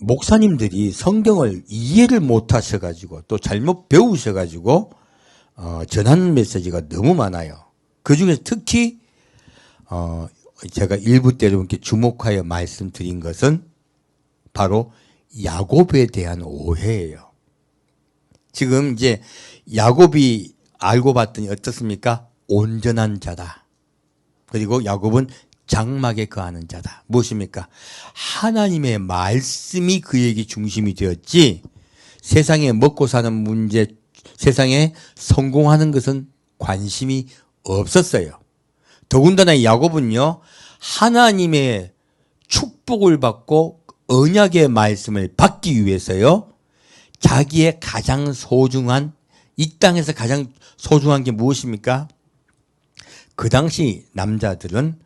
목사님들이 성경을 이해를 못 하셔가지고 또 잘못 배우셔가지고 전하는 메시지가 너무 많아요. 그 중에서 특히 제가 일부 때 여러분께 주목하여 말씀드린 것은 바로 야곱에 대한 오해예요. 지금 이제 야곱이 알고 봤더니 어떻습니까? 온전한 자다. 그리고 야곱은 장막에 거하는 자다. 무엇입니까? 하나님의 말씀이 그에게 중심이 되었지 세상에 먹고 사는 문제, 세상에 성공하는 것은 관심이 없었어요. 더군다나 야곱은요, 하나님의 축복을 받고 언약의 말씀을 받기 위해서요, 자기의 가장 소중한, 이 땅에서 가장 소중한 게 무엇입니까? 그 당시 남자들은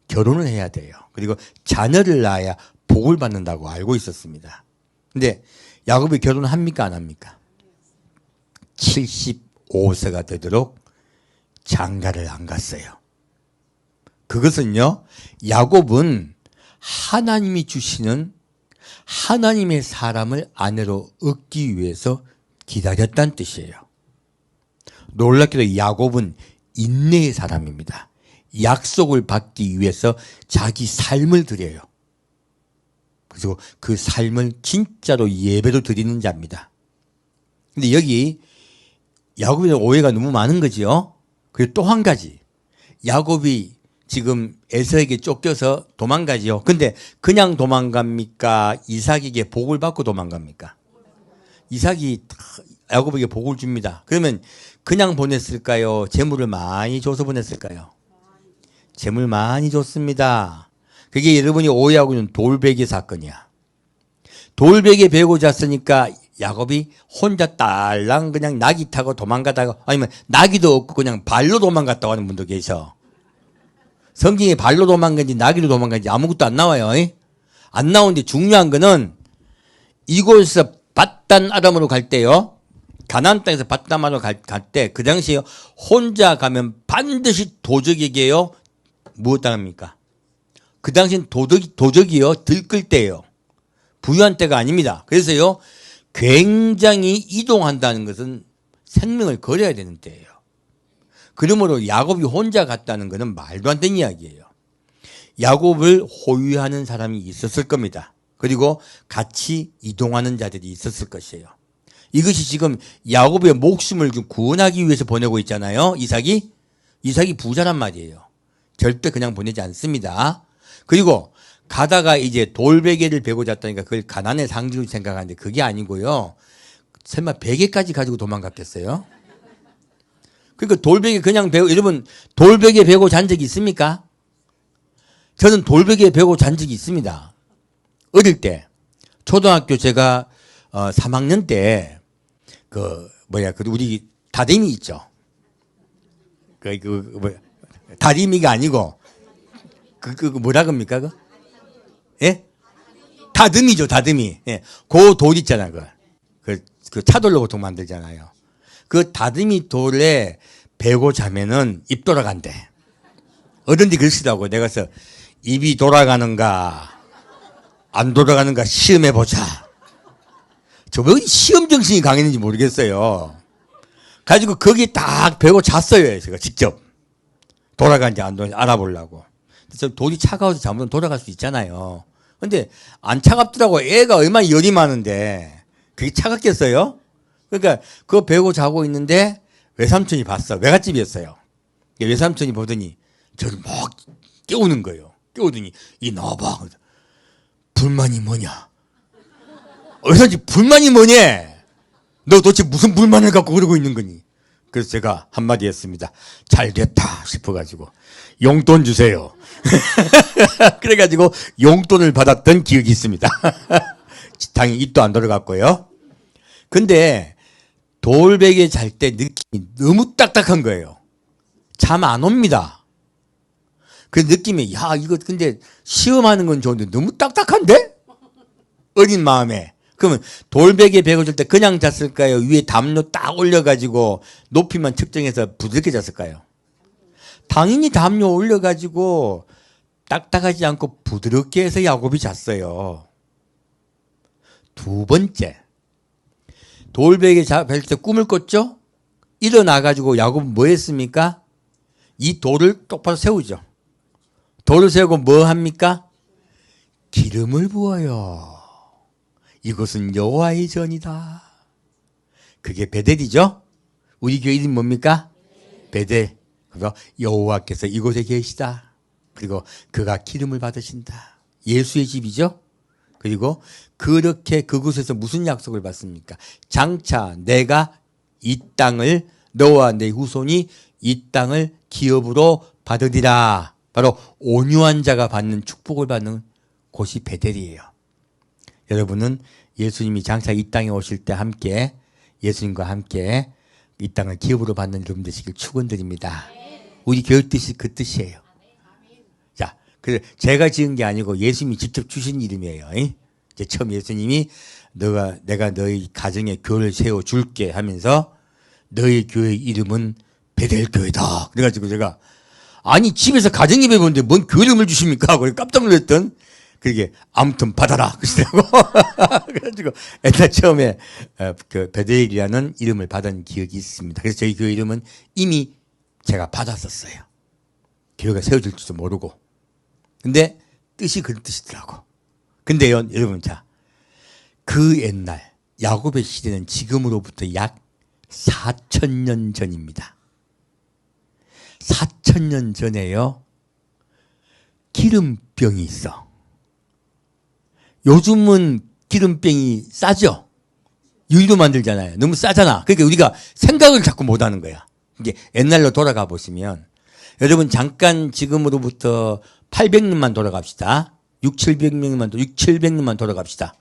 결혼을 해야 돼요. 그리고 자녀를 낳아야 복을 받는다고 알고 있었습니다. 근데 야곱이 결혼을 합니까? 안 합니까? 75세가 되도록 장가를 안 갔어요. 그것은요, 야곱은 하나님이 주시는 하나님의 사람을 아내로 얻기 위해서 기다렸다는 뜻이에요. 놀랍게도 야곱은 인내의 사람입니다. 약속을 받기 위해서 자기 삶을 드려요. 그리고 그 삶을 진짜로 예배로 드리는 자입니다. 근데 여기 야곱에 대한 오해가 너무 많은 거죠. 그리고 또 한 가지, 야곱이 지금 에서에게 쫓겨서 도망가지요. 근데 그냥 도망갑니까? 이삭에게 복을 받고 도망갑니까? 이삭이 야곱에게 복을 줍니다. 그러면 그냥 보냈을까요? 재물을 많이 줘서 보냈을까요? 재물 많이 줬습니다. 그게 여러분이 오해하고 있는 돌베개 사건이야. 돌베개 베고 잤으니까 야곱이 혼자 딸랑 그냥 낙이 타고 도망가다가, 아니면 낙이도 없고 그냥 발로 도망갔다고 하는 분도 계셔. 성경에 발로 도망간지 나귀로 도망간지 아무것도 안 나와요. 안 나오는데 중요한 거는 이곳에서 밧단 아람으로 갈 때요, 가나안 땅에서 밧단 아람으로 갈 때 그 당시에 혼자 가면 반드시 도적에게요 무엇 당합니까? 그 당시엔 도적이요 들끌 때예요. 부유한 때가 아닙니다. 그래서요 굉장히 이동한다는 것은 생명을 걸어야 되는 때예요. 그러므로 야곱이 혼자 갔다는 것은 말도 안 되는 이야기예요. 야곱을 호위하는 사람이 있었을 겁니다. 그리고 같이 이동하는 자들이 있었을 것이에요. 이것이 지금 야곱의 목숨을 구원하기 위해서 보내고 있잖아요. 이삭이 부자란 말이에요. 절대 그냥 보내지 않습니다. 그리고 가다가 이제 돌베개를 베고 잤다니까 그걸 가난의 상징으로 생각하는데 그게 아니고요. 설마 베개까지 가지고 도망갔겠어요? 그러니까 돌베개 그냥 베고, 여러분 돌베개 베고 잔 적이 있습니까? 저는 돌베개 베고 잔 적이 있습니다. 어릴 때 초등학교 제가 3학년 때 우리 다리미 있죠. 다리미가 아니고 뭐라 그럽니까? 예? 다듬이죠, 다듬이. 예. 그 돌 있잖아, 그 차돌로 보통 만들잖아요. 그 다듬이 돌에 베고 자면은 입 돌아간대. 어른들이 그러시더라고. 내가 그래서 입이 돌아가는가 안 돌아가는가 시험해보자. 저거 시험 정신이 강했는지 모르겠어요. 가지고 거기 딱 베고 잤어요. 제가 직접. 돌아가는지 안 돌아가는지 알아보려고. 저 돌이 차가워서 잘못하면 돌아갈 수 있잖아요. 근데 안 차갑더라고. 애가 얼마나 열이 많은데 그게 차갑겠어요? 그러니까 그거 베고 자고 있는데 외삼촌이 봤어. 외갓집이었어요. 외삼촌이 보더니 저를 막 깨우는 거예요. 깨우더니 이 나와봐. 불만이 뭐냐? 외삼촌이 불만이 뭐냐? 너 도대체 무슨 불만을 갖고 그러고 있는 거니? 그래서 제가 한마디 했습니다. 잘 됐다 싶어가지고 용돈 주세요. 그래가지고 용돈을 받았던 기억이 있습니다. 당연히 입도 안 돌아갔고요. 근데 돌베개 잘 때 느낌이 너무 딱딱한 거예요. 잠 안 옵니다. 그 느낌이 야 이거 근데 시험하는 건 좋은데 너무 딱딱한데? 어린 마음에. 그러면 돌베개 베고 잘 때 그냥 잤을까요? 위에 담요 딱 올려가지고 높이만 측정해서 부드럽게 잤을까요? 당연히 담요 올려가지고 딱딱하지 않고 부드럽게 해서 야곱이 잤어요. 두 번째, 돌베개 잡을 때 꿈을 꿨죠? 일어나가지고 야곱은 뭐 했습니까? 이 돌을 똑바로 세우죠. 돌을 세우고 뭐 합니까? 기름을 부어요. 이것은 여호와의 전이다. 그게 베델이죠? 우리 교회 이름 뭡니까? 베델. 그래서 여호와께서 이곳에 계시다. 그리고 그가 기름을 받으신다. 예수의 집이죠? 그리고 그렇게 그곳에서 무슨 약속을 받습니까? 장차 내가 이 땅을 너와 내 후손이 이 땅을 기업으로 받으리라. 바로 온유한 자가 받는 축복을 받는 곳이 베델이에요. 여러분은 예수님이 장차 이 땅에 오실 때 함께 예수님과 함께 이 땅을 기업으로 받는 여러분 되시길 축원드립니다. 우리 교회 뜻이 그 뜻이에요. 자, 그래서 제가 지은 게 아니고 예수님이 직접 주신 이름이에요. 이제 처음 예수님이 내가 너희 가정에 교회를 세워줄게 하면서 너희 교회 이름은 베델교회다. 그래가지고 제가 아니 집에서 가정예배 보는데 뭔 교회 이름을 주십니까? 하고 깜짝 놀랐던 그게 아무튼 받아라 그러시더라고. 그래가지고 옛날 처음에 그 베델이라는 이름을 받은 기억이 있습니다. 그래서 저희 교회 이름은 이미 제가 받았었어요. 교회가 세워질지도 모르고. 근데 뜻이 그런 뜻이더라고. 근데요, 여러분, 자, 그 옛날 야곱의 시대는 지금으로부터 약 4,000년 전입니다. 4,000년 전에요, 기름병이 있어. 요즘은 기름병이 싸죠? 유리로 만들잖아요. 너무 싸잖아. 그러니까 우리가 생각을 자꾸 못 하는 거야. 이게 옛날로 돌아가 보시면, 여러분 잠깐 지금으로부터 800년만 돌아갑시다. 700년만 돌아갑시다.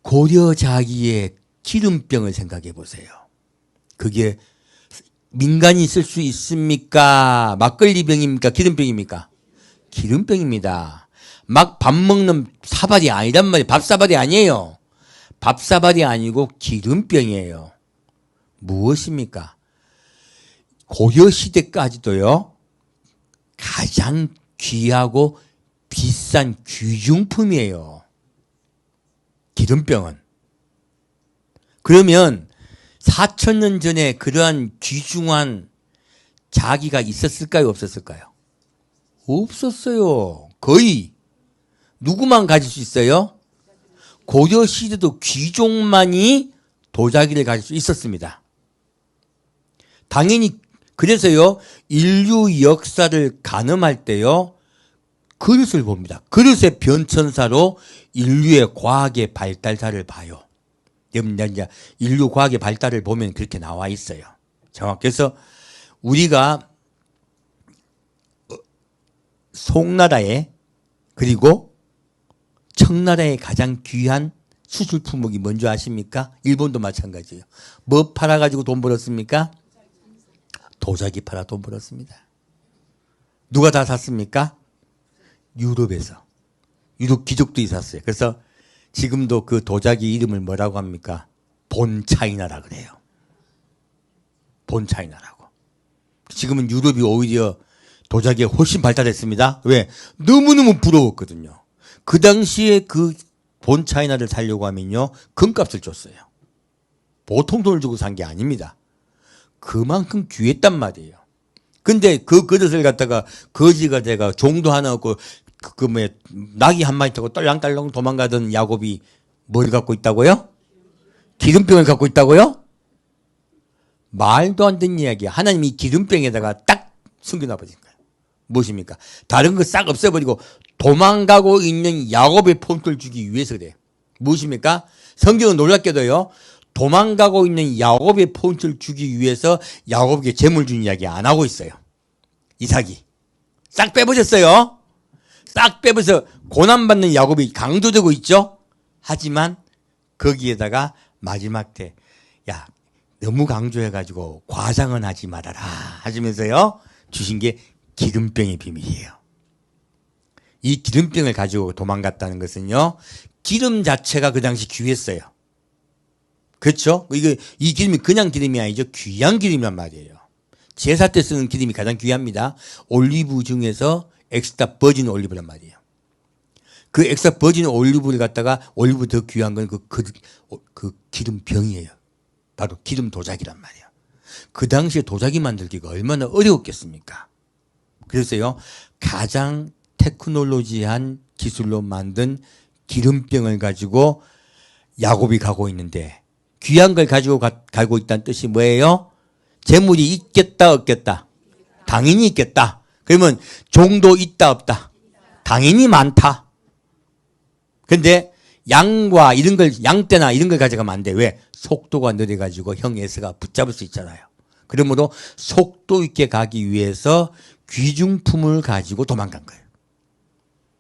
고려자기의 기름병을 생각해 보세요. 그게 민간이 쓸 수 있습니까? 막걸리병입니까? 기름병입니까? 기름병입니다. 막 밥 먹는 사발이 아니란 말이에요. 밥사발이 아니에요. 밥사발이 아니고 기름병이에요. 무엇입니까? 고려시대까지도요, 가장 귀하고 비싼 귀중품이에요. 기름병은. 그러면 4,000년 전에 그러한 귀중한 자기가 있었을까요? 없었을까요? 없었어요. 거의. 누구만 가질 수 있어요? 고려시대도 귀족만이 도자기를 가질 수 있었습니다. 당연히 그래서요, 인류 역사를 가늠할 때요, 그릇을 봅니다. 그릇의 변천사로 인류의 과학의 발달사를 봐요. 이제 인류 과학의 발달을 보면 그렇게 나와 있어요. 그래서 우리가 송나라에 그리고 청나라의 가장 귀한 수출 품목이 뭔지 아십니까? 일본도 마찬가지예요. 뭐 팔아가지고 돈 벌었습니까? 도자기 팔아 돈 벌었습니다. 누가 다 샀습니까? 유럽에서. 유럽 귀족들이 샀어요. 그래서 지금도 그 도자기 이름을 뭐라고 합니까? 본차이나라 그래요. 본차이나라고. 지금은 유럽이 오히려 도자기가 훨씬 발달했습니다. 왜? 너무너무 부러웠거든요. 그 당시에 그 본차이나를 사려고 하면요, 금값을 줬어요. 보통 돈을 주고 산 게 아닙니다. 그만큼 귀했단 말이에요. 근데 그 그릇을 갖다가 거지가 돼가 종도 하나 없고 낙이 한 마리 타고 떨랑떨랑 도망가던 야곱이 뭘 갖고 있다고요? 기름병을 갖고 있다고요? 말도 안 되는 이야기야. 하나님이 기름병에다가 딱 숨겨놔 버린 거예요. 무엇입니까? 다른 거 싹 없애버리고 도망가고 있는 야곱의 폰트를 주기 위해서 그래요. 무엇입니까? 성경은 놀랍게도요, 도망가고 있는 야곱의 폰트를 주기 위해서 야곱에게 재물 준 이야기 안 하고 있어요. 이삭이 싹 빼버렸어요. 싹 빼버려서 고난받는 야곱이 강조되고 있죠. 하지만 거기에다가 마지막 때, 야, 너무 강조해가지고 과장은 하지 말아라 하시면서요, 주신 게 기름병의 비밀이에요. 이 기름병을 가지고 도망갔다는 것은요, 기름 자체가 그 당시 귀했어요. 그렇죠? 이 기름이 그냥 기름이 아니죠. 귀한 기름이란 말이에요. 제사 때 쓰는 기름이 가장 귀합니다. 올리브 중에서 엑스트라 버진 올리브란 말이에요. 그 엑스트라 버진 올리브를 갖다가 올리브 더 귀한 건 그 기름병이에요. 바로 기름 도자기란 말이에요. 그 당시에 도자기 만들기가 얼마나 어려웠겠습니까? 그래서요, 가장 테크놀로지한 기술로 만든 기름병을 가지고 야곱이 가고 있는데, 귀한 걸 가지고 가고 있다는 뜻이 뭐예요? 재물이 있겠다 없겠다? 당연히 있겠다. 그러면 종도 있다 없다? 당연히 많다. 근데 양과 이런 걸, 양떼나 이런 걸 가져가면 안 돼. 왜? 속도가 느려가지고 형 에서가 붙잡을 수 있잖아요. 그러므로 속도 있게 가기 위해서 귀중품을 가지고 도망간 거예요.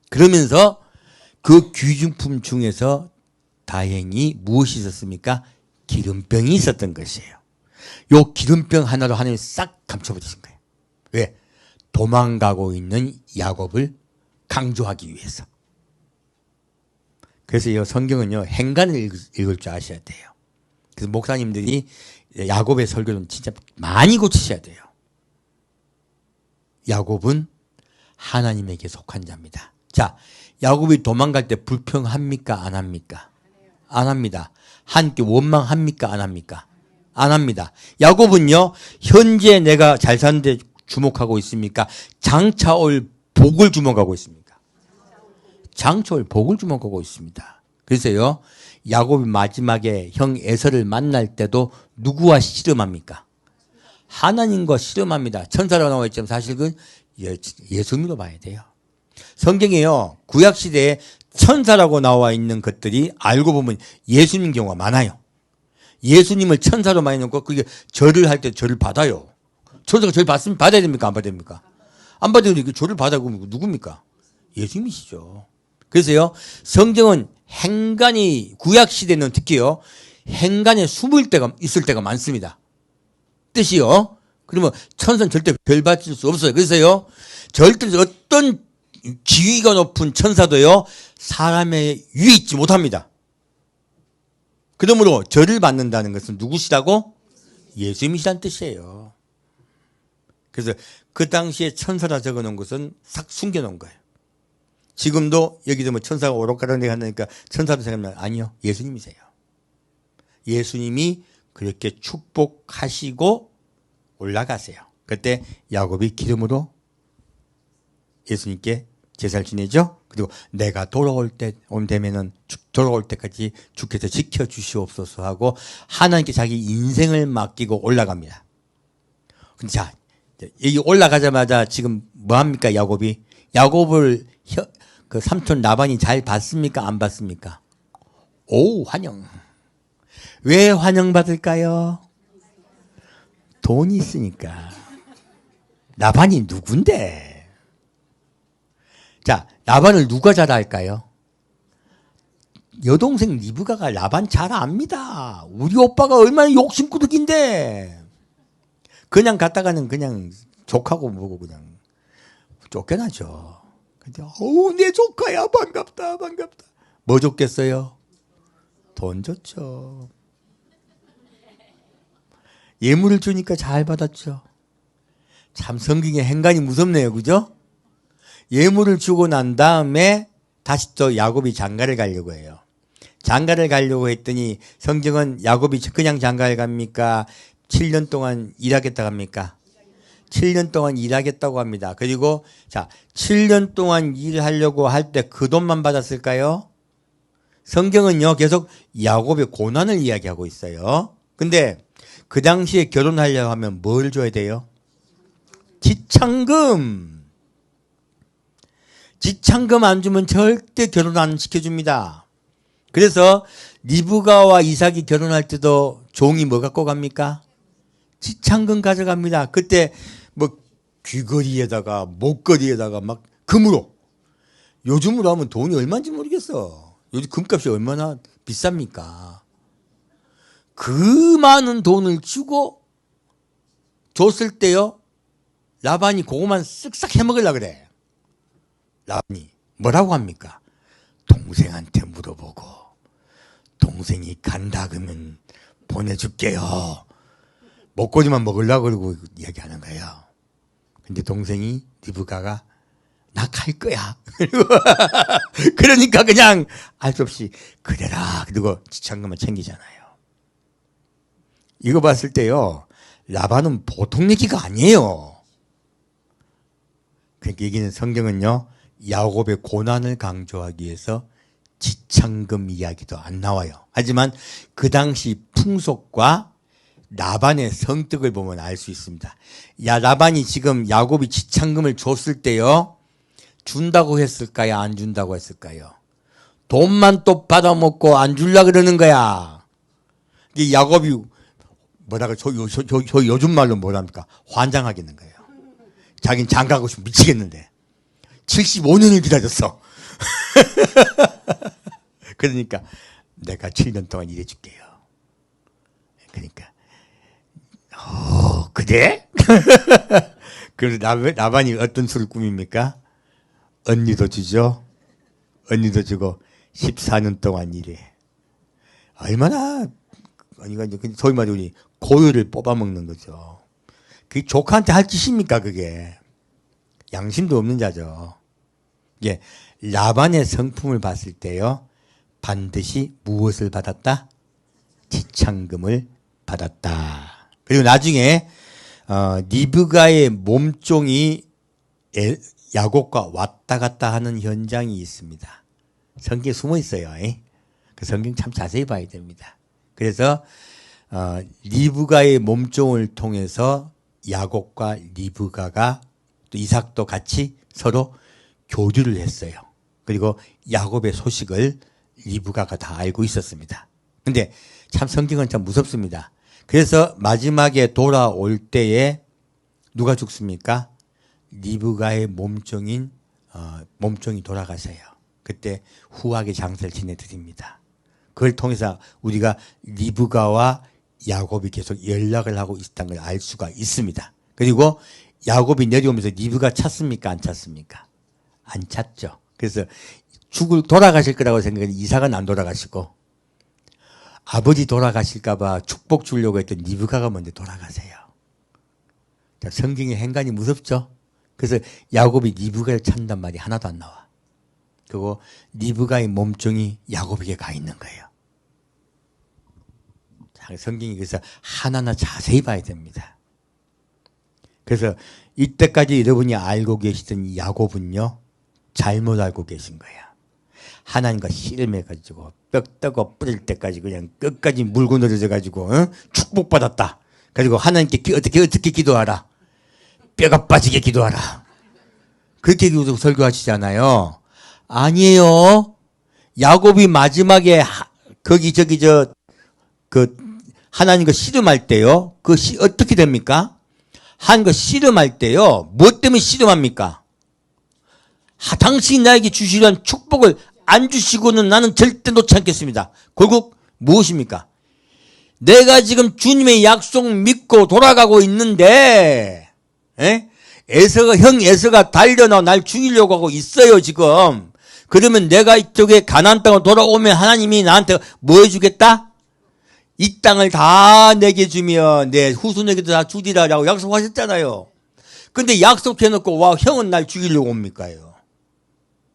그러면서 그 귀중품 중에서 다행히 무엇이 있었습니까? 기름병이 있었던 것이에요. 요 기름병 하나로 하나님 싹 감춰버리신 거예요. 왜? 도망가고 있는 야곱을 강조하기 위해서. 그래서 이 성경은요, 행간을 읽을 줄 아셔야 돼요. 그래서 목사님들이 야곱의 설교는 진짜 많이 고치셔야 돼요. 야곱은 하나님에게 속한 자입니다. 자, 야곱이 도망갈 때 불평합니까? 안 합니까? 안 합니다. 함께 원망합니까? 안 합니까? 안 합니다. 야곱은요, 현재 내가 잘 사는데 주목하고 있습니까? 장차 올 복을 주목하고 있습니까? 장차 올 복을 주목하고 있습니다. 그래서요, 야곱이 마지막에 형 에서를 만날 때도 누구와 씨름합니까? 하나님과 씨름합니다. 천사라고 나와 있지만 사실 그건 예수님으로 봐야 돼요. 성경에요, 구약시대에 천사라고 나와 있는 것들이 알고 보면 예수님 경우가 많아요. 예수님을 천사로 많이 놓고 그게 절을 할 때 절을 받아요. 천사가 절 받으면 받아야 됩니까? 안 받아야 됩니까? 안 받아야 되니까 절을 받아야 누굽니까? 예수님이시죠. 그래서요, 성경은 행간이, 구약시대는 특히요, 행간에 숨을 때가, 있을 때가 많습니다. 뜻이요. 그러면 천사는 절대 별 받을 수 없어요. 그래서요, 절대 어떤 지위가 높은 천사도요, 사람의 위에 있지 못합니다. 그러므로 절을 받는다는 것은 누구시라고? 예수님이시라는 뜻이에요. 그래서 그 당시에 천사라 적어 놓은 것은 싹 숨겨 놓은 거예요. 지금도 여기도 뭐 천사가 오락가락하게 한다니까 천사도 생각나면 아니요. 예수님이세요. 예수님이 그렇게 축복하시고 올라가세요. 그때 야곱이 기름으로 예수님께 제사를 지내죠. 그리고 내가 돌아올 때까지 주께서 지켜주시옵소서 하고 하나님께 자기 인생을 맡기고 올라갑니다. 근데 자, 여기 올라가자마자 지금 뭐합니까? 야곱을 그 삼촌 라반이 잘 봤습니까? 안 봤습니까? 오, 환영. 왜 환영받을까요? 돈이 있으니까. 라반이 누군데? 자, 라반을 누가 잘 알까요? 여동생 리브가가 라반 잘 압니다. 우리 오빠가 얼마나 욕심꾸덕인데. 그냥 갔다가는 그냥 족하고 뭐고 그냥 쫓겨나죠. 근데 어우 내 조카야 반갑다. 뭐 줬겠어요? 돈 줬죠. 예물을 주니까 잘 받았죠. 참 성경의 행간이 무섭네요. 그죠? 예물을 주고 난 다음에 다시 또 야곱이 장가를 가려고 해요. 장가를 가려고 했더니 성경은 야곱이 그냥 장가를 갑니까? 7년 동안 일하겠다고 합니까? 7년 동안 일하겠다고 합니다. 그리고 자, 7년 동안 일하려고 할 때 그 돈만 받았을까요? 성경은요, 계속 야곱의 고난을 이야기하고 있어요. 근데 그 당시에 결혼하려고 하면 뭘 줘야 돼요? 지참금. 지참금 안 주면 절대 결혼 안 시켜줍니다. 그래서 리브가와 이삭이 결혼할 때도 종이 뭐 갖고 갑니까? 지참금 가져갑니다. 그때 뭐 귀걸이에다가 목걸이에다가 막 금으로. 요즘으로 하면 돈이 얼마인지 모르겠어. 요즘 금값이 얼마나 비쌉니까? 그 많은 돈을 주고 줬을 때요, 라반이 그거만 쓱싹 해먹으려고 그래. 라반이 뭐라고 합니까? 동생한테 물어보고 동생이 간다 그러면 보내줄게요. 목걸이만 먹으려고 그러고 이야기하는 거예요. 근데 동생이 리브가가 나 갈 거야. 그러니까 그냥 알 수 없이 그래라. 그리고 지창금을 챙기잖아요. 이거 봤을 때요, 라반은 보통 얘기가 아니에요. 그러니까 여기는 성경은요, 야곱의 고난을 강조하기 위해서 지창금 이야기도 안 나와요. 하지만 그 당시 풍속과 라반의 성격을 보면 알 수 있습니다. 라반이 지금 야곱이 지창금을 줬을 때요, 준다고 했을까요? 안 준다고 했을까요? 돈만 또 받아먹고 안 줄라 그러는 거야. 이 야곱이 뭐라고 저 요즘 말로 뭐랍니까? 환장하겠는 거예요. 자긴 장가가고 싶으면 미치겠는데 75년을 기다렸어. 그러니까 내가 7년 동안 일해줄게요. 그러니까 그래? 그래서 라반이 어떤 수를 꾸밉니까? 언니도 주죠. 언니도 주고 14년 동안 일해. 얼마나 아니가 이제 소위 말해 고유를 뽑아먹는 거죠. 그게 조카한테 할 짓입니까 그게? 양심도 없는 자죠. 예, 라반의 성품을 봤을 때요, 반드시 무엇을 받았다? 지창금을 받았다. 그리고 나중에 리브가의 몸종이 야곱과 왔다 갔다 하는 현장이 있습니다. 성경에 숨어 있어요. 그 성경 참 자세히 봐야 됩니다. 그래서 리브가의 몸종을 통해서 야곱과 리브가가 또 이삭도 같이 서로 교류를 했어요. 그리고 야곱의 소식을 리브가가 다 알고 있었습니다. 근데 참 성경은 참 무섭습니다. 그래서 마지막에 돌아올 때에 누가 죽습니까? 리브가의 몸종이 돌아가세요. 그때 후하게 장사를 지내드립니다. 그걸 통해서 우리가 리브가와 야곱이 계속 연락을 하고 있다는 걸 알 수가 있습니다. 그리고 야곱이 내려오면서 리브가 찾습니까? 안 찾습니까? 안 찾죠. 그래서 돌아가실 거라고 생각했는데 이삭은 안 돌아가시고, 아버지 돌아가실까봐 축복 주려고 했던 리브가가 먼저 돌아가세요. 자, 성경의 행간이 무섭죠? 그래서 야곱이 리브가를 찾는단 말이 하나도 안 나와. 그리고 리브가의 몸종이 야곱에게 가 있는 거예요. 자, 성경이 그래서 하나하나 자세히 봐야 됩니다. 그래서 이때까지 여러분이 알고 계시던 이 야곱은요, 잘못 알고 계신 거야. 하나님과 씨름해가지고 뼈 떠고 뿌릴 때까지 그냥 끝까지 물고 늘어져가지고 축복받았다. 그리고 하나님께 어떻게 기도하라. 뼈가 빠지게 기도하라. 그렇게 설교하시잖아요. 아니에요. 야곱이 마지막에 하나님과 씨름할 때요. 어떻게 됩니까? 하나님과 씨름할 때요. 무엇 때문에 씨름합니까? 당신이 나에게 주시려는 축복을 안 주시고는 나는 절대 놓지 않겠습니다. 결국 무엇입니까? 내가 지금 주님의 약속 믿고 돌아가고 있는데, 형 에서가 달려나와 날 죽이려고 하고 있어요, 지금. 그러면 내가 이쪽에 가나안 땅으로 돌아오면 하나님이 나한테 뭐 해주겠다? 이 땅을 다 내게 주면 내 후손에게도 다 주리라라고 약속하셨잖아요. 근데 약속해놓고 와, 형은 날 죽이려고 옵니까요?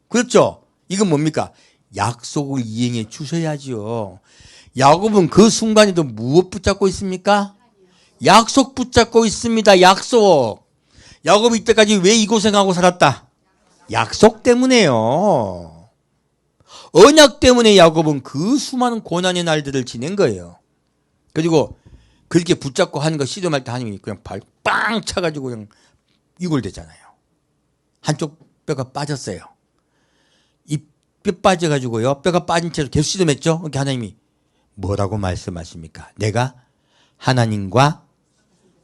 그렇죠? 이건 뭡니까? 약속을 이행해 주셔야죠. 야곱은 그 순간에도 무엇 붙잡고 있습니까? 약속 붙잡고 있습니다. 약속. 야곱이 이때까지 왜 이 고생하고 살았다? 약속 때문에요. 언약 때문에 야곱은 그 수많은 고난의 날들을 지낸 거예요. 그리고 그렇게 붙잡고 하는 거 씨름할 때 하나님이 그냥 발 빵 차가지고 그냥 이골되잖아요. 한쪽 뼈가 빠졌어요. 이 뼈 빠져가지고요. 뼈가 빠진 채로 계속 씨름했죠. 그러니까 하나님이 뭐라고 말씀하십니까? 내가 하나님과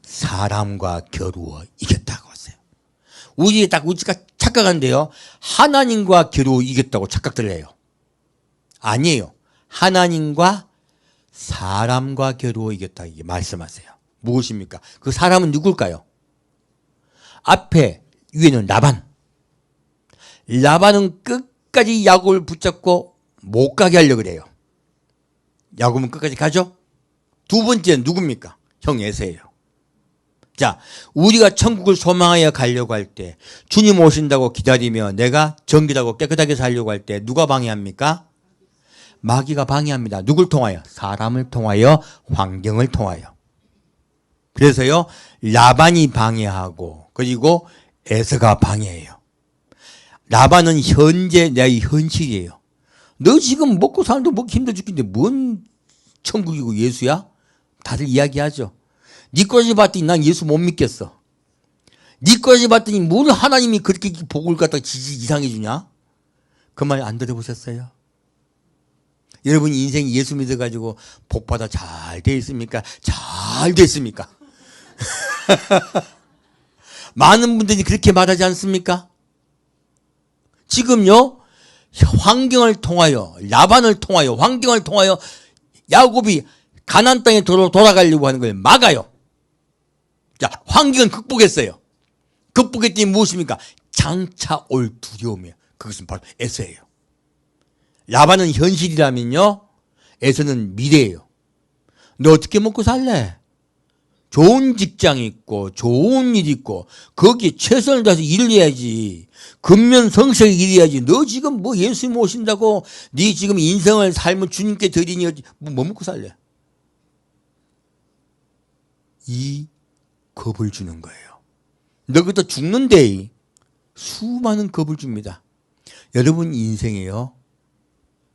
사람과 겨루어 이겼다고 하세요. 우리가 착각한데요. 하나님과 겨루어 이겼다고 착각들 해요. 아니에요. 하나님과 사람과 겨루어 이겼다 이게 말씀하세요. 무엇입니까? 그 사람은 누굴까요? 앞에 위에는 라반. 라반은 끝까지 야곱을 붙잡고 못 가게 하려고 그래요. 야곱은 끝까지 가죠? 두 번째는 누굽니까? 형 에서예요. 자, 우리가 천국을 소망하여 가려고 할 때, 주님 오신다고 기다리며 내가 정결하고 깨끗하게 살려고 할 때 누가 방해합니까? 마귀가 방해합니다. 누굴 통하여? 사람을 통하여, 환경을 통하여. 그래서요, 라반이 방해하고, 그리고 에서가 방해해요. 라반은 현재 내 현실이에요. 너 지금 먹고 사는데 먹기 힘들어 죽겠는데 뭔 천국이고 예수야? 다들 이야기하죠. 네 거지 봤더니 난 예수 못 믿겠어. 네 거지 봤더니 뭘 하나님이 그렇게 복을 갖다가 이상해 주냐? 그 말 안 들어보셨어요? 여러분 인생이 예수 믿어가지고 복받아 잘 돼 있습니까? 잘 됐습니까? 많은 분들이 그렇게 말하지 않습니까? 지금요, 환경을 통하여, 라반을 통하여, 환경을 통하여 야곱이 가나안 땅에 돌아가려고 하는 걸 막아요. 자, 환경은 극복했어요. 극복했더니 무엇입니까? 장차 올 두려움이에요. 그것은 바로 에서예요. 라반은 현실이라면요, 에서는 미래예요. 너 어떻게 먹고 살래? 좋은 직장 있고 좋은 일 있고 거기에 최선을 다해서 일을 해야지. 근면성실하게 일해야지. 너 지금 뭐 예수님 오신다고 네 지금 인생을 삶을 주님께 드리니 뭐 먹고 살래? 이 겁을 주는 거예요. 너 그때 죽는데 수많은 겁을 줍니다. 여러분 인생에요,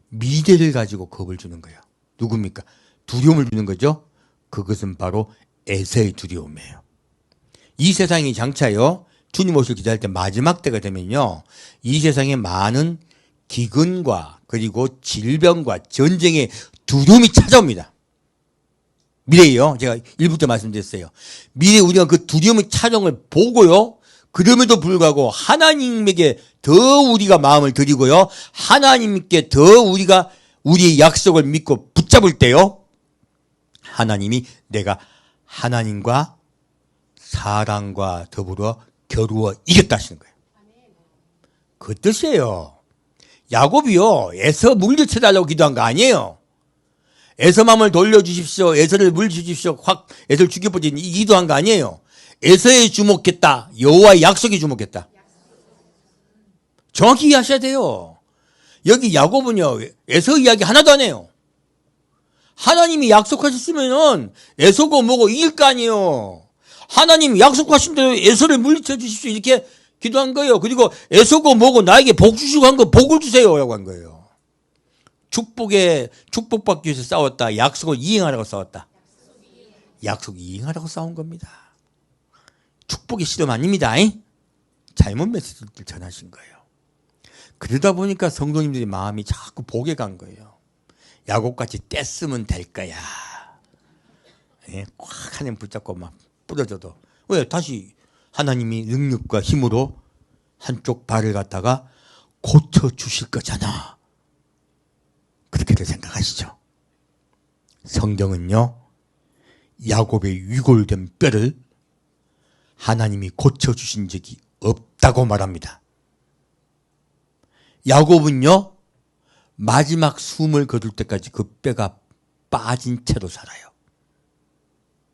미래를 가지고 겁을 주는 거예요. 누굽니까? 두려움을 주는 거죠. 그것은 바로 에서의 두려움이에요. 이 세상이 장차요, 주님 오실 기다릴 때 마지막 때가 되면요, 이 세상에 많은 기근과 그리고 질병과 전쟁의 두려움이 찾아옵니다. 미래에요. 제가 1부 때 말씀드렸어요. 미래에 우리가 그 두려움의 찾아옴을 보고요, 그럼에도 불구하고 하나님에게 더 우리가 마음을 드리고요, 하나님께 더 우리가 우리의 약속을 믿고 붙잡을 때요, 하나님이 내가 하나님과 사랑과 더불어 겨루어 이겼다 하시는 거예요. 그 뜻이에요. 야곱이요, 에서 물리쳐달라고 기도한 거 아니에요. 에서 마음을 돌려주십시오. 에서를 물리주십시오. 확 에서를 죽여버리니 이 기도한 거 아니에요. 에서에 주목했다. 여호와의 약속에 주목했다. 정확히 이해하셔야 돼요. 여기 야곱은요, 에서 이야기 하나도 안 해요. 하나님이 약속하셨으면은 에서고 뭐고 이길 거 아니에요. 하나님이 약속하신 대로 에서를 물리쳐 주십시오. 이렇게 기도한 거예요. 그리고 에서고 뭐고 나에게 복 주시고 한 거 복을 주세요. 라고 한 거예요. 축복받기 위해서 싸웠다. 약속을 이행하라고 싸웠다. 약속 이행하라고 싸운 겁니다. 축복의 시험 아닙니다. 잘못 메시지를 전하신 거예요. 그러다 보니까 성도님들의 마음이 자꾸 복에 간 거예요. 야곱같이 떼쓰면 될 거야. 꽉 하나님 붙잡고 막 부러져도. 왜? 다시 하나님이 능력과 힘으로 한쪽 발을 갖다가 고쳐주실 거잖아. 그렇게들 생각하시죠. 성경은요, 야곱의 위골된 뼈를 하나님이 고쳐주신 적이 없다고 말합니다. 야곱은요, 마지막 숨을 거둘 때까지 그 뼈가 빠진 채로 살아요.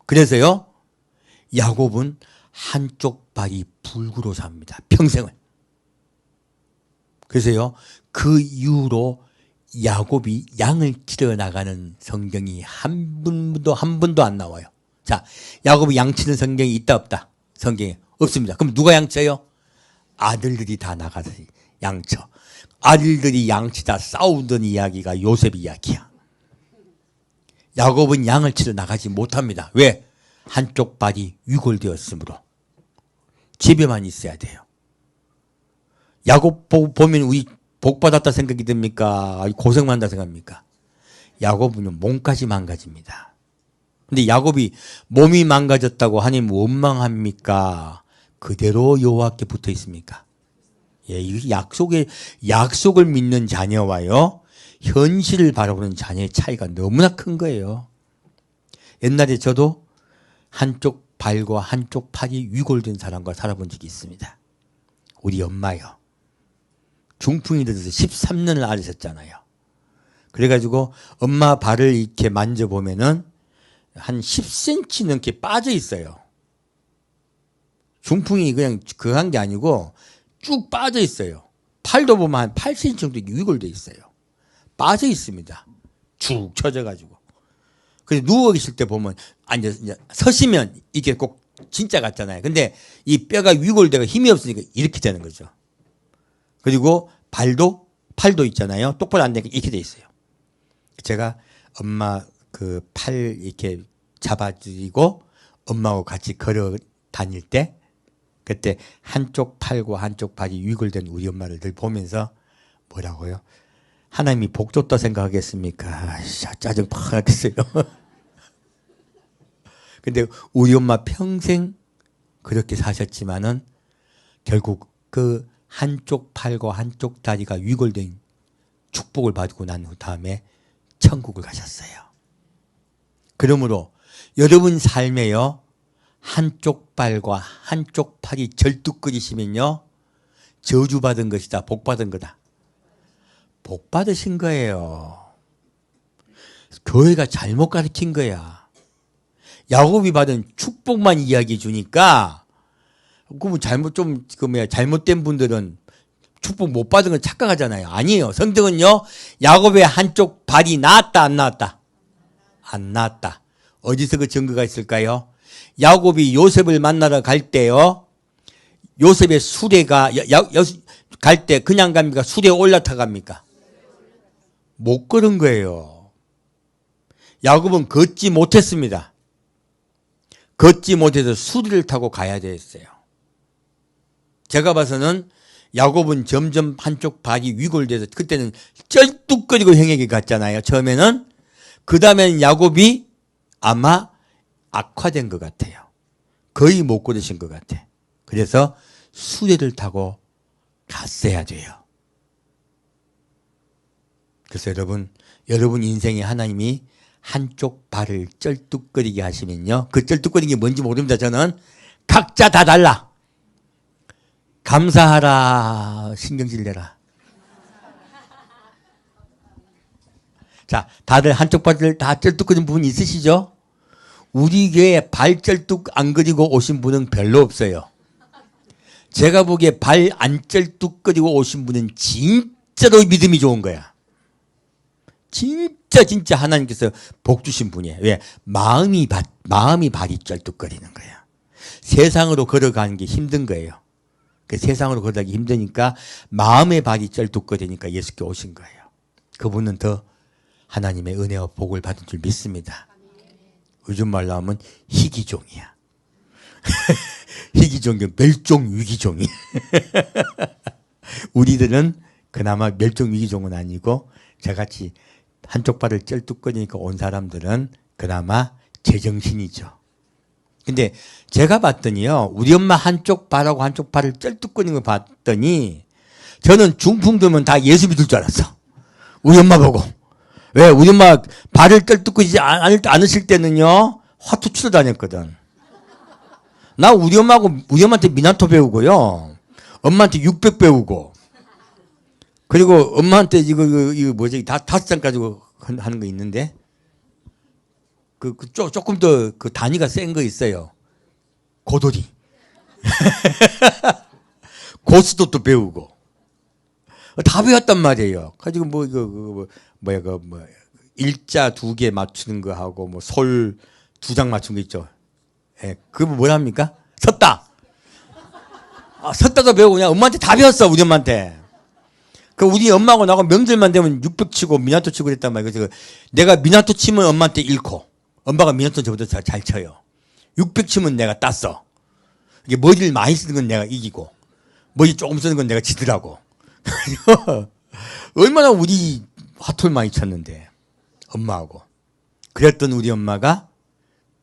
그래서요, 야곱은 한쪽 발이 불구로 삽니다. 평생을. 그래서요, 그 이후로 야곱이 양을 치러 나가는 성경이 한 번도 안 나와요. 자, 야곱이 양 치는 성경이 있다 없다? 성경에 없습니다. 그럼 누가 양쳐요? 아들들이 다 나가서 양쳐. 아들들이 양치다 싸우던 이야기가 요셉 이야기야. 야곱은 양을 치러 나가지 못합니다. 왜? 한쪽 발이 위골되었으므로. 집에만 있어야 돼요. 야곱 보면 우리 복받았다 생각이 듭니까? 고생만 한다 생각합니까? 야곱은 몸까지 망가집니다. 근데 야곱이 몸이 망가졌다고 하나님 원망합니까? 그대로 여호와께 붙어 있습니까? 예, 이 약속을 믿는 자녀와요, 현실을 바라보는 자녀의 차이가 너무나 큰 거예요. 옛날에 저도 한쪽 발과 한쪽 팔이 위골된 사람과 살아본 적이 있습니다. 우리 엄마요. 중풍이 들어서 13년을 앓으셨잖아요. 그래가지고 엄마 발을 이렇게 만져보면은 한 10cm 넘게 빠져 있어요. 중풍이 그냥 그한 게 아니고 쭉 빠져 있어요. 팔도 보면 한 8cm 정도 위골돼 있어요. 빠져 있습니다. 쭉 처져가지고. 그래서 누워 계실 때 보면 이제 서시면 이게 꼭 진짜 같잖아요. 근데 이 뼈가 위골되고 힘이 없으니까 이렇게 되는 거죠. 그리고 팔도 있잖아요. 똑바로 안 되니까 이렇게 돼 있어요. 제가 엄마 그 팔 이렇게 잡아주고 엄마하고 같이 걸어 다닐 때 그때 한쪽 팔과 한쪽 발이 위골된 우리 엄마를 늘 보면서 뭐라고요? 하나님이 복 줬다 생각하겠습니까? 짜증 팍 나겠어요. 근데 우리 엄마 평생 그렇게 사셨지만은 결국 그 한쪽 팔과 한쪽 다리가 위골된 축복을 받고 난 다음에 천국을 가셨어요. 그러므로 여러분 삶에요. 한쪽 발과 한쪽 팔이 절뚝거리시면요. 저주받은 것이다. 복받은 거다. 복받으신 거예요. 교회가 잘못 가르친 거야. 야곱이 받은 축복만 이야기해 주니까 그러면 잘못된 분들은 축복 못 받은 걸 착각하잖아요. 아니에요. 성경은요. 야곱의 한쪽 발이 나았다 안 나았다? 안 나았다. 어디서 그 증거가 있을까요? 야곱이 요셉을 만나러 갈 때요. 요셉의 수레가 갈 때 그냥 갑니까? 수레에 올라타 갑니까? 못 걸은 거예요. 야곱은 걷지 못했습니다. 걷지 못해서 수레를 타고 가야 됐어요. 제가 봐서는 야곱은 점점 한쪽 발이 위골돼서 그때는 쩔뚝거리고 행에게 갔잖아요. 처음에는. 그 다음에는 야곱이 아마 악화된 것 같아요. 거의 못 걸으신 것 같아. 그래서 수레를 타고 갔어야 돼요. 그래서 여러분 인생에 하나님이 한쪽 발을 쩔뚝거리게 하시면요. 그 쩔뚝거리는 게 뭔지 모릅니다. 저는 각자 다 달라. 감사하라. 신경질 내라. 자, 다들 한쪽 발을 다 쩔뚝거리는 부분 있으시죠? 우리 교회에 발 쩔뚝 안 그리고 오신 분은 별로 없어요. 제가 보기에 발 안 쩔뚝거리고 오신 분은 진짜로 믿음이 좋은 거야. 진짜 하나님께서 복 주신 분이에요. 왜? 마음이 발이 쩔뚝거리는 거야. 세상으로 걸어가는 게 힘든 거예요. 그 세상으로 걸어가기 힘드니까 마음의 발이 쩔뚝거리니까 예수께 오신 거예요. 그분은 더 하나님의 은혜와 복을 받은 줄 믿습니다. 요즘 말로 하면 희귀종이야. 희귀종은 멸종 위기종이. 우리들은 그나마 멸종 위기종은 아니고 저같이 한쪽 발을 쩔뚝거리니까 온 사람들은 그나마 제정신이죠. 근데 제가 봤더니요. 우리 엄마 한쪽 발하고 한쪽 발을 쩔뚝거리는 걸 봤더니 저는 중풍 들면 다 예수 믿을 줄 알았어. 우리 엄마 보고. 왜? 우리 엄마 발을 쩔뚝거리지 않으실 때는요. 화투 치러 다녔거든. 나 우리 엄마한테 미나토 배우고요. 엄마한테 600 배우고. 그리고 엄마한테 이거 뭐지? 다섯 장 가지고 하는 거 있는데. 조금 더 그 단위가 센 거 있어요. 고돌이. 고스톱도 배우고. 다 배웠단 말이에요. 가지고 일자 2개 맞추는 거 하고 솔 2장 맞춘 거 있죠. 예, 그거 뭐랍니까? 섰다. 섰다도 배우고 그냥 엄마한테 다 배웠어. 우리 엄마한테. 그 우리 엄마하고 나하고 명절만 되면 600 치고 미나토 치고 그랬단 말이에요. 그래서 내가 미나토 치면 엄마한테 잃고 엄마가 미나토 저보다 잘 쳐요. 600 치면 내가 땄어. 이게 머리를 많이 쓰는 건 내가 이기고 머리 조금 쓰는 건 내가 지더라고. 얼마나 우리 화투를 많이 쳤는데 엄마하고. 그랬던 우리 엄마가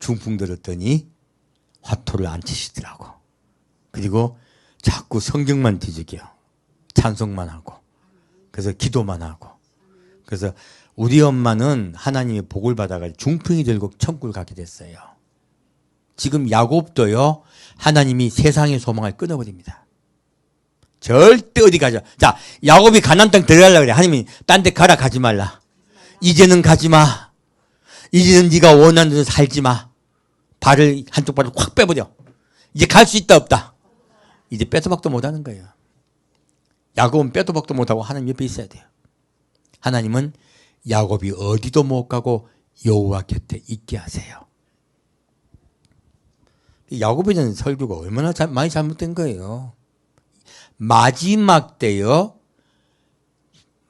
중풍 들었더니 화투를 안 치시더라고. 그리고 자꾸 성경만 뒤적여. 찬송만 하고. 그래서 기도만 하고. 그래서 우리 엄마는 하나님의 복을 받아가지고 중풍이 들고 천국을 가게 됐어요. 지금 야곱도요. 하나님이 세상의 소망을 끊어버립니다. 절대 어디 가자. 자, 야곱이 가나안 땅 들어가려고 그래. 하나님이 딴 데 가라 가지 말라. 이제는 가지 마. 이제는 네가 원하는 데서 살지 마. 한쪽 발을 확 빼버려. 이제 갈 수 있다 없다? 이제 빼도 박도 못하는 거예요. 야곱은 빼도 박도 못하고 하나님 옆에 있어야 돼요. 하나님은 야곱이 어디도 못 가고 여호와 곁에 있게 하세요. 야곱에 대한 설교가 얼마나 많이 잘못된 거예요. 마지막 때요.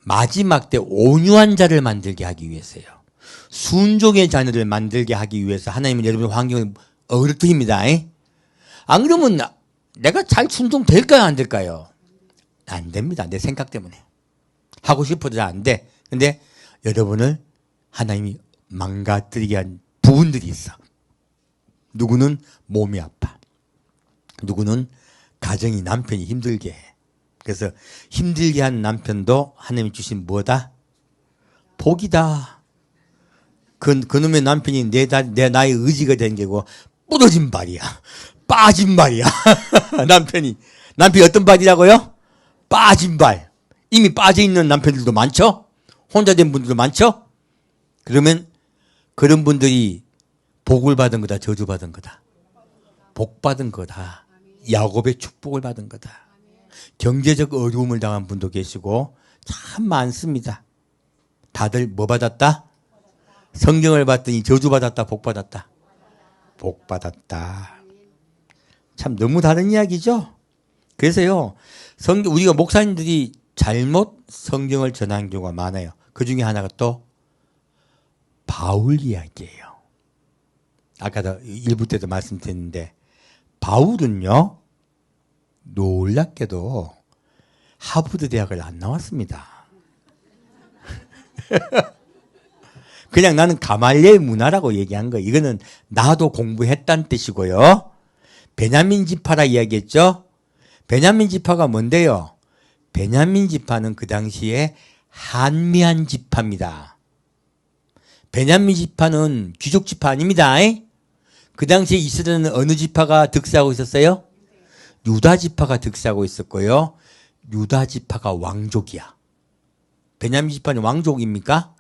마지막 때 온유한 자를 만들게 하기 위해서요. 순종의 자녀를 만들게 하기 위해서 하나님은 여러분의 환경을 어그러뜨립니다. 안 그러면 내가 잘 순종될까요? 안 될까요? 안 됩니다. 내 생각 때문에. 하고 싶어도 잘 안 돼. 근데 여러분을 하나님이 망가뜨리게 한 부분들이 있어. 누구는 몸이 아파. 누구는 가정이 남편이 힘들게 해. 그래서 힘들게 한 남편도 하나님이 주신 뭐다? 복이다. 그놈의 남편이 내 나의 의지가 된 게고 부러진 발이야. 빠진 발이야. 남편이 어떤 발이라고요? 빠진 발. 이미 빠져있는 남편들도 많죠? 혼자 된 분들도 많죠? 그러면 그런 분들이 복을 받은 거다, 저주 받은 거다? 복 받은 거다. 야곱의 축복을 받은 거다. 경제적 어려움을 당한 분도 계시고 참 많습니다. 다들 뭐 받았다? 성경을 봤더니 저주 받았다, 복 받았다? 복 받았다. 참 너무 다른 이야기죠? 그래서요, 우리가 목사님들이 잘못 성경을 전한 경우가 많아요. 그 중에 하나가 또 바울 이야기예요. 아까도 일부 때도 말씀드렸는데 바울은요, 놀랍게도 하버드 대학을 안 나왔습니다. 그냥 나는 가말리엘 문화라고 얘기한 거예요. 이거는 나도 공부했다는 뜻이고요. 베냐민 지파라 이야기했죠. 베냐민 지파가 뭔데요? 베냐민 지파는 그 당시에 한미한 지파입니다. 베냐민 지파는 귀족 지파 아닙니다. 그 당시에 이스라엘은 어느 지파가 득세하고 있었어요? 유다 지파가 득세하고 있었고요. 유다 지파가 왕족이야. 베냐민 지파는 왕족입니까?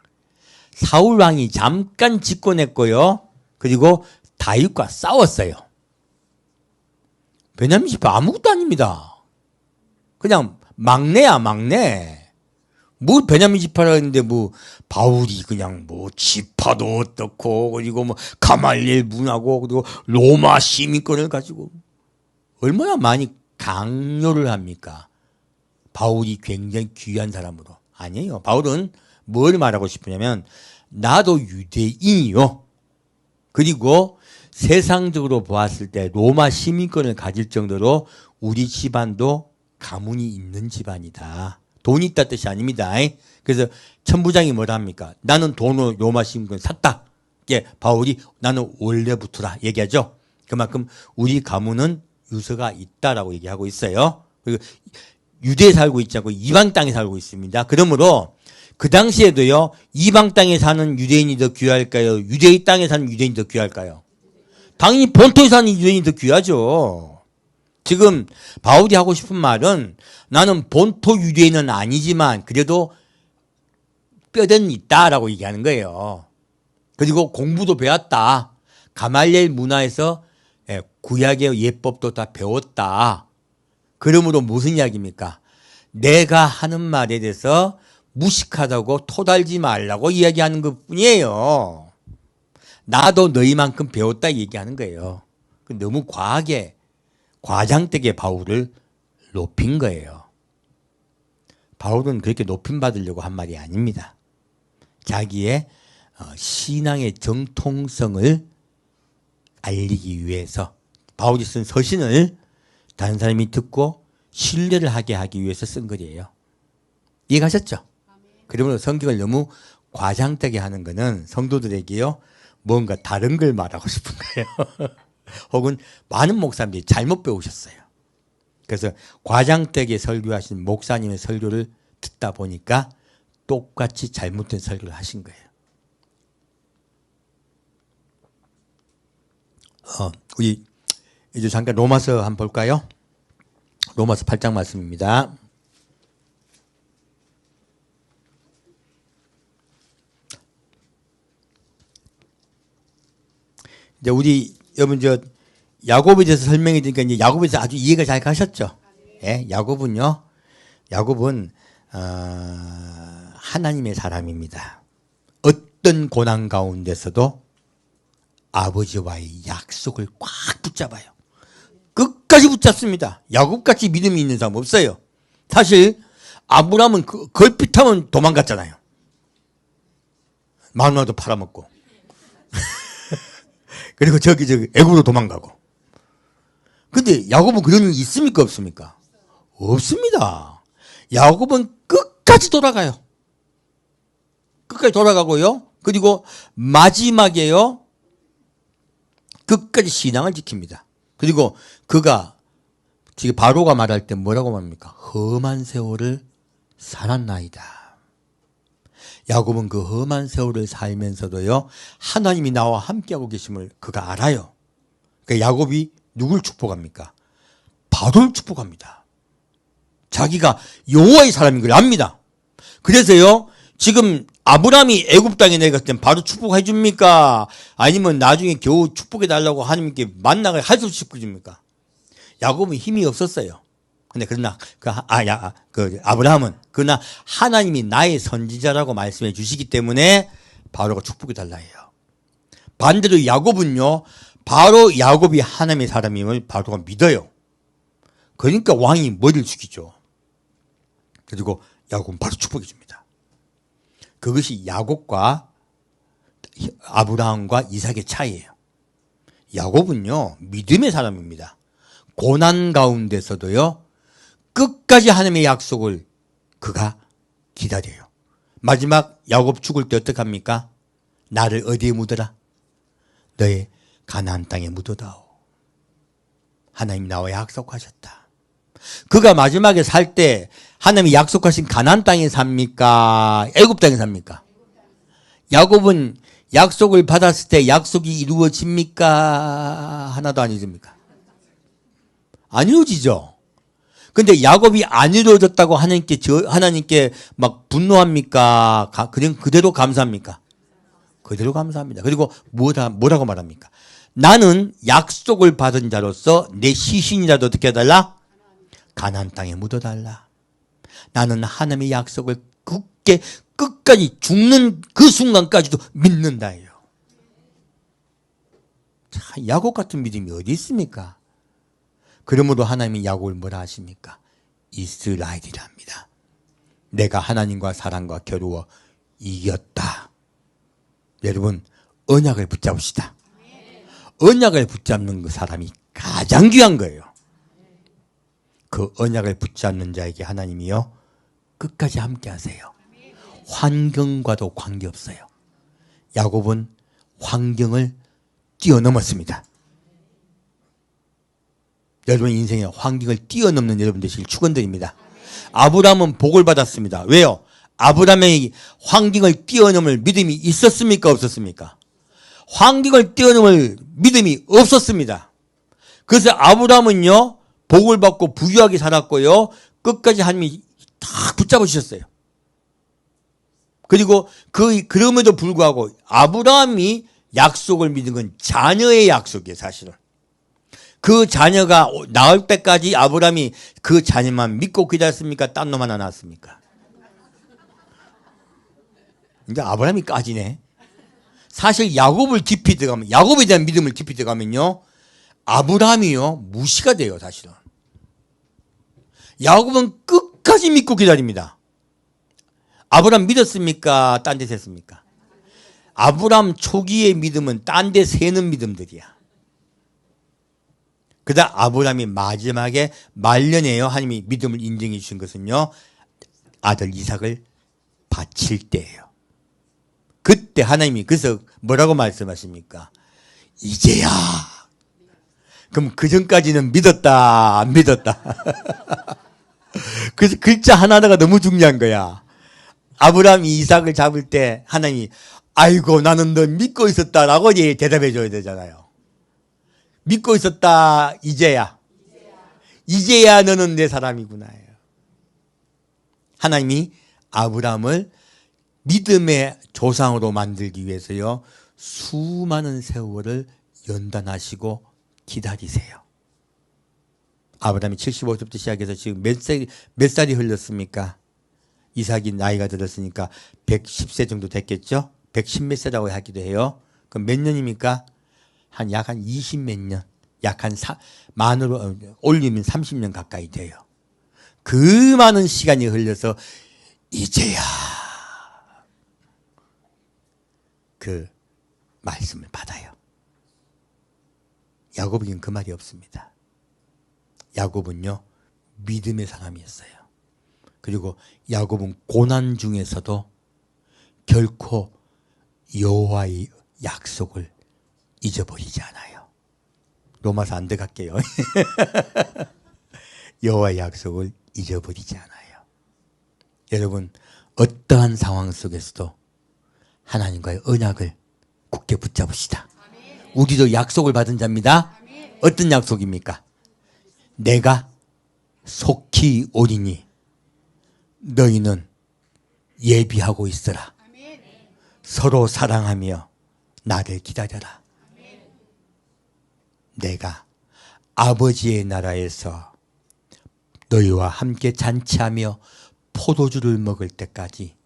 사울 왕이 잠깐 집권했고요. 그리고 다윗과 싸웠어요. 베냐민 지파 아무것도 아닙니다. 그냥 막내야, 막내. 뭐 베냐민 지파라 했는데 뭐 바울이 그냥 뭐 지파도 어떻고 그리고 뭐 가말리엘 문하고 그리고 로마 시민권을 가지고 얼마나 많이 강요를 합니까? 바울이 굉장히 귀한 사람으로. 아니에요. 바울은 뭘 말하고 싶으냐면 나도 유대인이요. 그리고 세상적으로 보았을 때 로마 시민권을 가질 정도로 우리 집안도 가문이 있는 집안이다. 돈이 있다 뜻이 아닙니다. 그래서 천부장이 뭐라 합니까? 나는 돈으로 로마 시민권 샀다. 예, 바울이 나는 원래부터라 얘기하죠. 그만큼 우리 가문은 유서가 있다라고 얘기하고 있어요. 그리고 유대에 살고 있지 않고 이방 땅에 살고 있습니다. 그러므로 그 당시에도요, 이방 땅에 사는 유대인이 더 귀할까요? 유대의 땅에 사는 유대인이 더 귀할까요? 당연히 본토에 사는 유대인이 더 귀하죠. 지금 바울이 하고 싶은 말은 나는 본토 유대인은 아니지만 그래도 뼈대는 있다라고 얘기하는 거예요. 그리고 공부도 배웠다. 가말리엘 문화에서 구약의 예법도 다 배웠다. 그러므로 무슨 이야기입니까? 내가 하는 말에 대해서 무식하다고 토달지 말라고 이야기하는 것뿐이에요. 나도 너희만큼 배웠다 얘기하는 거예요. 너무 과하게 과장되게 바울을 높인 거예요. 바울은 그렇게 높임 받으려고 한 말이 아닙니다. 자기의 신앙의 정통성을 알리기 위해서 바울이 쓴 서신을 다른 사람이 듣고 신뢰를 하게 하기 위해서 쓴 글이에요. 이해가셨죠? 그러므로 성경을 너무 과장되게 하는 것은 성도들에게요, 뭔가 다른 걸 말하고 싶은 거예요. 혹은 많은 목사님들이 잘못 배우셨어요. 그래서 과장되게 설교하신 목사님의 설교를 듣다 보니까 똑같이 잘못된 설교를 하신 거예요. 우리 이제 잠깐 로마서 한번 볼까요? 로마서 8장 말씀입니다. 이제 우리 여러분 야곱에 대해서 설명해 드리니까 이제 야곱에 대해서 아주 이해가 잘 가셨죠? 예, 야곱은요, 야곱은, 하나님의 사람입니다. 어떤 고난 가운데서도 아버지와의 약속을 꽉 붙잡아요. 끝까지 붙잡습니다. 야곱같이 믿음이 있는 사람 없어요. 사실 아브라함은 걸핏하면 도망갔잖아요. 마누라도 팔아먹고 그리고 저기 애굽으로 도망가고. 근데 야곱은 그런 일이 있습니까 없습니까? 없습니다. 야곱은 끝까지 돌아가요. 끝까지 돌아가고요. 그리고 마지막에요, 끝까지 신앙을 지킵니다. 그리고 그가 지금 바로가 말할 때 뭐라고 말합니까? 험한 세월을 살았나이다. 야곱은 그 험한 세월을 살면서도요, 하나님이 나와 함께하고 계심을 그가 알아요. 그러니까 야곱이 누굴 축복합니까? 바로를 축복합니다. 자기가 여호와의 사람인 걸 압니다. 그래서요, 지금 아브라함이 애굽 땅에 내갔을 땐 바로 축복해 줍니까? 아니면 나중에 겨우 축복해 달라고 하나님께 만나가 할 수 없이 축복해 줍니까? 야곱은 힘이 없었어요. 근데 그러나 아브라함은 그러나 하나님이 나의 선지자라고 말씀해 주시기 때문에 바로가 축복해 달라 해요. 반대로 야곱은요, 바로 야곱이 하나님의 사람임을 바로가 믿어요. 그러니까 왕이 머리를 숙이죠. 그리고 야곱은 바로 축복해 줍니다. 그것이 야곱과 아브라함과 이삭의 차이예요. 야곱은요, 믿음의 사람입니다. 고난 가운데서도요, 끝까지 하나님의 약속을 그가 기다려요. 마지막 야곱 죽을 때 어떻게 합니까? 나를 어디에 묻어라? 너의 가나안 땅에 묻어다오. 하나님 나와 약속하셨다. 그가 마지막에 살 때 하나님이 약속하신 가나안 땅에 삽니까? 애굽 땅에 삽니까? 야곱은 약속을 받았을 때 약속이 이루어집니까? 하나도 안 이루어집니까? 안 이루어지죠. 근데 야곱이 안 이루어졌다고 하나님께 막 분노합니까? 그냥 그대로 감사합니까? 그대로 감사합니다. 그리고 뭐라고 말합니까? 나는 약속을 받은 자로서 내 시신이라도 어떻게 해달라? 가나안 땅에 묻어달라. 나는 하나님의 약속을 굳게 끝까지 죽는 그 순간까지도 믿는다예요. 참, 야곱 같은 믿음이 어디 있습니까? 그러므로 하나님이 야곱을 뭐라 하십니까? 이스라엘이라 합니다. 내가 하나님과 사람과 겨루어 이겼다. 여러분, 언약을 붙잡읍시다. 언약을 붙잡는 그 사람이 가장 귀한 거예요. 그 언약을 붙잡는 자에게 하나님이요, 끝까지 함께 하세요. 환경과도 관계없어요. 야곱은 환경을 뛰어넘었습니다. 여러분 인생에 환경을 뛰어넘는 여러분 되실 축원드립니다. 아브라함은 복을 받았습니다. 왜요? 아브라함의 환경을 뛰어넘을 믿음이 있었습니까? 없었습니까? 환경을 뛰어넘을 믿음이 없었습니다. 그래서 아브라함은요, 복을 받고 부유하게 살았고요, 끝까지 하나님이 다 붙잡으셨어요. 그리고 그럼에도 불구하고 아브라함이 약속을 믿은 건 자녀의 약속이에요, 사실은. 그 자녀가 나올 때까지 아브라함이 그 자녀만 믿고 기다렸습니까? 딴 놈 하나 낳았습니까? 이제 아브라함이 까지네. 사실 야곱을 깊이 들어가면, 야곱에 대한 믿음을 깊이 들어가면요, 아브라함이요, 무시가 돼요, 사실은. 야곱은 끝까지 믿고 기다립니다. 아브라함 믿었습니까? 딴 데서 했습니까? 아브라함 초기의 믿음은 딴 데 새는 믿음들이야. 그다음 아브라함이 마지막에 말년에요, 하나님이 믿음을 인정해 주신 것은요, 아들 이삭을 바칠 때예요. 그때 하나님이 그래서 뭐라고 말씀하십니까? 이제야. 그럼 그 전까지는 믿었다, 안 믿었다. 그래서 글자 하나하나가 너무 중요한 거야. 아브라함이 이삭을 잡을 때 하나님이 아이고 나는 너 믿고 있었다라고 이제 대답해 줘야 되잖아요. 믿고 있었다, 이제야. 이제야 너는 내 사람이구나. 하나님이 아브라함을 믿음의 조상으로 만들기 위해서요, 수많은 세월을 연단하시고 기다리세요. 아브라함이 75세부터 시작해서 지금 몇 살이 흘렀습니까? 이삭이 나이가 들었으니까 110세 정도 됐겠죠? 110 몇 세라고 하기도 해요. 그럼 몇 년입니까? 약 한 20 몇 년. 만으로 올리면 30년 가까이 돼요. 그 많은 시간이 흘려서 이제야 그 말씀을 받아요. 야곱에겐 그 말이 없습니다. 야곱은요, 믿음의 사람이었어요. 그리고 야곱은 고난 중에서도 결코 여호와의 약속을 잊어버리지 않아요. 로마서 안 들어갈게요. 여호와의 약속을 잊어버리지 않아요. 여러분, 어떠한 상황 속에서도 하나님과의 언약을 굳게 붙잡읍시다. 우리도 약속을 받은 자입니다. 어떤 약속입니까? 내가 속히 오리니 너희는 예비하고 있어라. 서로 사랑하며 나를 기다려라. 내가 아버지의 나라에서 너희와 함께 잔치하며 포도주를 먹을 때까지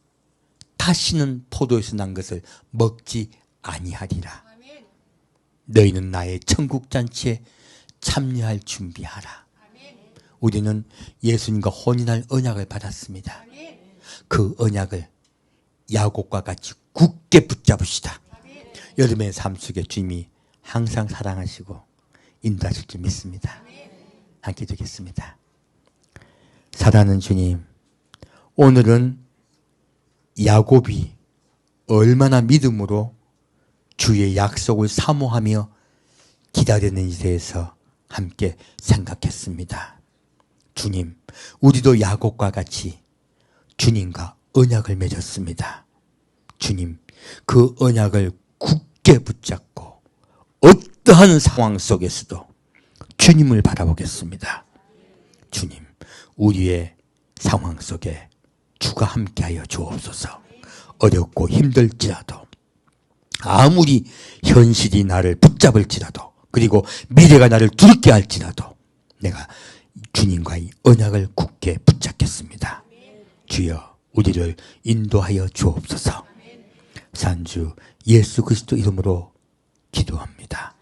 다시는 포도에서 난 것을 먹지 아니하리라. 너희는 나의 천국 잔치에 참여할 준비하라. 우리는 예수님과 혼인할 언약을 받았습니다. 그 언약을 야곱과 같이 굳게 붙잡읍시다. 여러분의 삶 속에 주님이 항상 사랑하시고 인도하실 줄 믿습니다. 함께 기도하겠습니다. 사랑하는 주님, 오늘은 야곱이 얼마나 믿음으로 주의 약속을 사모하며 기다렸는지에 대해서 함께 생각했습니다. 주님, 우리도 야곱과 같이 주님과 언약을 맺었습니다. 주님, 그 언약을 굳게 붙잡고 어떠한 상황 속에서도 주님을 바라보겠습니다. 주님, 우리의 상황 속에 주가 함께하여 주옵소서. 어렵고 힘들지라도, 아무리 현실이 나를 붙잡을지라도, 그리고 미래가 나를 두렵게 할지라도 내가 주님과의 언약을 굳게 붙잡겠습니다. 주여, 우리를 인도하여 주옵소서. 산주 예수 그리스도 이름으로 기도합니다.